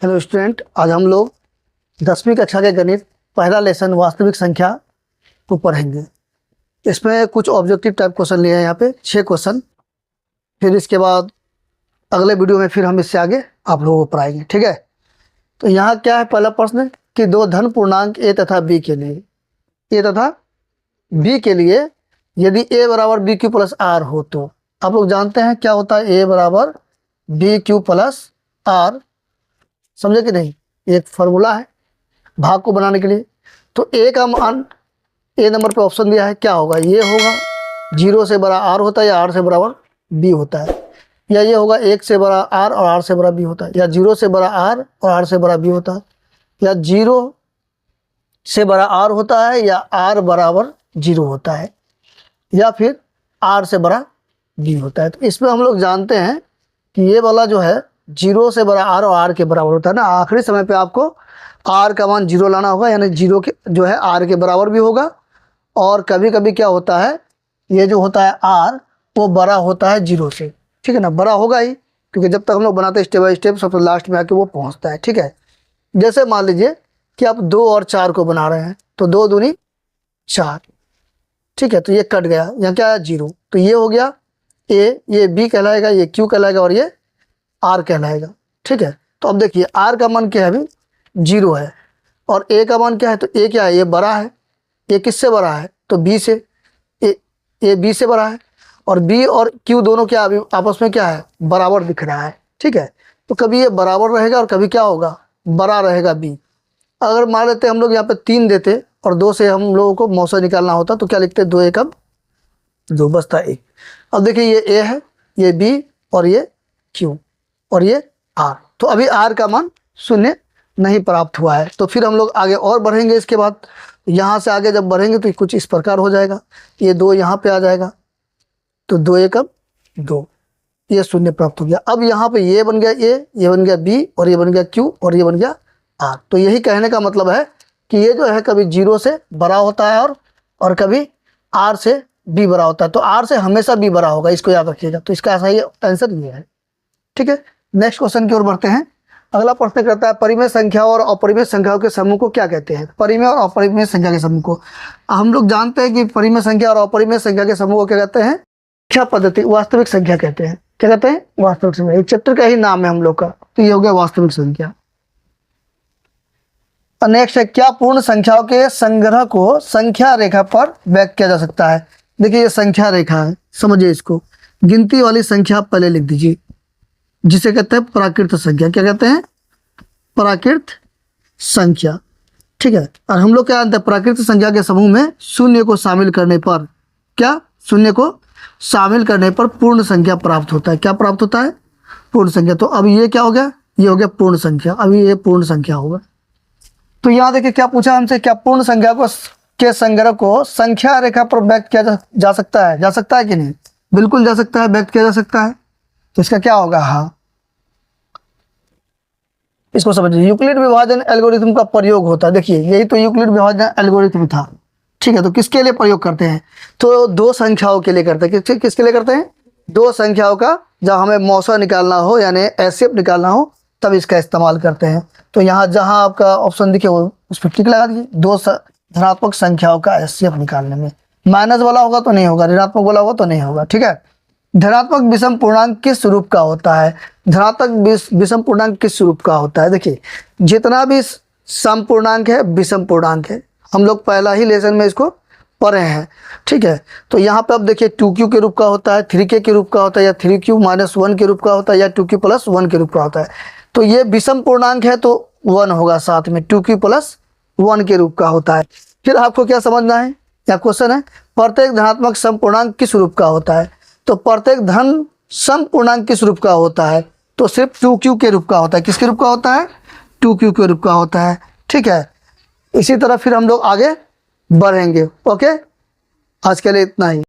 Hello student, आज हम लोग 10वीं कक्षा के गणित पहला लेसन वास्तविक संख्या को पढ़ेंगे। इसमें कुछ ऑब्जेक्टिव टाइप क्वेश्चन लिए हैं, यहाँ पे 6 क्वेश्चन। फिर इसके बाद अगले वीडियो में फिर हम इससे आगे आप लोगों को पढ़ाएंगे, ठीक है। तो यहाँ क्या है, पहला प्रश्न कि दो धन पूर्णांक ए तथा बी के लिए, ए तथा बी के लिए यदि ए बराबर बी क्यू प्लस आर हो तो आप लोग जानते हैं क्या होता है, ए बराबर बी क्यू प्लस आर, समझे कि नहीं। एक फार्मूला है भाग को बनाने के लिए। तो ए का मान ए नंबर पे ऑप्शन दिया है, क्या होगा, ये होगा 0 से बड़ा आर होता है या आर से बराबर बी होता है, या ये होगा 1 से बड़ा आर और आर से बड़ा बी होता है, या 0 से बड़ा आर और आर से बड़ा बी होता है, या 0 से बड़ा आर होता है या आर बराबर 0 होता है, या फिर आर से बड़ा बी होता है। तो इसमें हम लोग जानते हैं कि ये वाला जो है 0 से बड़ा आर और आर के बराबर होता है ना। आखिरी समय पे आपको आर का मान 0 लाना होगा, यानी 0 के जो है आर के बराबर भी होगा। और कभी कभी क्या होता है, ये जो होता है आर वो बड़ा होता है 0 से, ठीक है ना, बड़ा होगा ही, क्योंकि जब तक हम लोग बनाते हैं स्टेप बाय स्टेप सबसे लास्ट में आके वो पहुंचता है, ठीक है। जैसे मान लीजिए कि आप 2 और 4 को बना रहे हैं, तो 2 दूनी 4, ठीक है। तो ये कट गया, यहाँ क्या है 0, तो ये हो गया ए, ये बी कहलाएगा, ये क्यू कहलाएगा और ये आर कहलाएगा, ठीक है। तो अब देखिए आर का मान क्या है, अभी 0 है, और ए का मान क्या है, तो ए क्या है, ये बड़ा है। ए किससे बड़ा है, तो बी से, ए बी से बड़ा है, और बी और क्यू दोनों क्या अभी आपस में क्या है, बराबर दिख रहा है, ठीक है। तो कभी ये बराबर रहेगा और कभी क्या होगा, बड़ा रहेगा बी। अगर मान लेते हम लोग यहाँ पे 3 देते और 2 से हम लोगों को मौसा निकालना होता, तो क्या लिखते, 2 एकम 2 बचता 1। अब देखिए ये ए है, ये बी और ये क्यू और ये आर। तो अभी आर का मान 0 नहीं प्राप्त हुआ है। तो फिर हम लोग आगे और बढ़ेंगे। इसके बाद यहाँ से आगे जब बढ़ेंगे तो कुछ इस प्रकार हो जाएगा, ये 2 यहाँ पे आ जाएगा, तो 2 एकम 2, ये 0 प्राप्त हो गया। अब यहाँ पे ये बन गया ए, ये बन गया बी और ये बन गया क्यू और ये बन गया आर। तो यही कहने का मतलब है कि ये जो है कभी 0 से बड़ा होता है और कभी आर से बी बड़ा होता है। तो आर से हमेशा बी बड़ा होगा, इसको याद रखिएगा। तो इसका सही आंसर ये है, ठीक है। नेक्स्ट क्वेश्चन की ओर बढ़ते हैं। अगला प्रश्न करता है परिमेय संख्या और अपरिमेय संख्याओं के समूह को क्या कहते हैं। परिमेय और अपरिमेय संख्या के समूह को हम लोग जानते हैं कि परिमेय संख्या और अपरिमेय संख्या के समूह को क्या कहते हैं, संख्या पद्धति वास्तविक संख्या कहते हैं। क्या कहते हैं, वास्तविक संख्या। एक चैप्टर का ही नाम है हम लोग का, तो ये हो गया वास्तविक संख्या। नेक्स्ट है, क्या पूर्ण संख्याओं के संग्रह को संख्या रेखा पर व्यक्त किया जा सकता है। देखिए ये संख्या रेखा है, समझिए इसको। गिनती वाली संख्या पहले लिख दीजिए, जिसे कहते हैं प्राकृत संख्या। क्या कहते हैं, प्राकृत संख्या, ठीक है। और हम लोग क्या जानते हैं, प्राकृत संख्या के समूह में 0 को शामिल करने पर क्या, 0 को शामिल करने पर पूर्ण संख्या प्राप्त होता है। क्या प्राप्त होता है, पूर्ण संख्या। तो अब ये क्या हो गया, ये हो गया पूर्ण संख्या। अभी ये पूर्ण संख्या होगा। तो यहाँ देखिए क्या पूछा हमसे, क्या पूर्ण संख्या को के संग्रह को संख्या रेखा पर व्यक्त किया जा सकता है। जा सकता है कि नहीं, बिल्कुल जा सकता है, व्यक्त किया जा सकता है। तो इसका क्या होगा, हाँ, इसको समझिए। यूक्लिड विभाजन एल्गोरिथम का प्रयोग होता है। देखिए यही तो यूक्लिड विभाजन एल्गोरिथम था, ठीक है। तो किसके लिए प्रयोग करते हैं, तो 2 संख्याओं के लिए करते हैं। किसके लिए करते हैं, 2 संख्याओं का, जब हमें मौसा निकालना हो यानी एचसीएफ निकालना हो तब इसका इस्तेमाल करते हैं। तो यहाँ जहाँ आपका ऑप्शन दिखे वो उस पर टिक लगा दीजिए। 2 धनात्मक संख्याओं का एचसीएफ निकालने में माइनस वाला होगा तो नहीं होगा, ऋणात्मक वाला होगा तो नहीं होगा, ठीक है। धनात्मक विषम पूर्णांक किस रूप का होता है। धनात्मक विषम पूर्णांक किस रूप का होता है। देखिए जितना भी सम पूर्णांक है विषम पूर्णांक है, हम लोग पहला ही लेसन में इसको पढ़े हैं, ठीक है। तो यहाँ पे अब देखिए 2q के रूप का होता है, 3k के रूप का होता है, या 3q - 1 के रूप का होता है, या 2q + 1 के रूप का होता है। तो ये विषम पूर्णांक है तो 1 होगा, साथ में 2q + 1 के रूप का होता है। फिर आपको क्या समझना है, क्या क्वेश्चन है, प्रत्येक धनात्मक सम पूर्णांक किस रूप का होता है। तो प्रत्येक धन सम पूर्णांक किस रूप का होता है, तो सिर्फ 2q के रूप का होता है। किसके रूप का होता है, 2q के रूप का होता है, ठीक है। इसी तरह फिर हम लोग आगे बढ़ेंगे। ओके, आज के लिए इतना ही।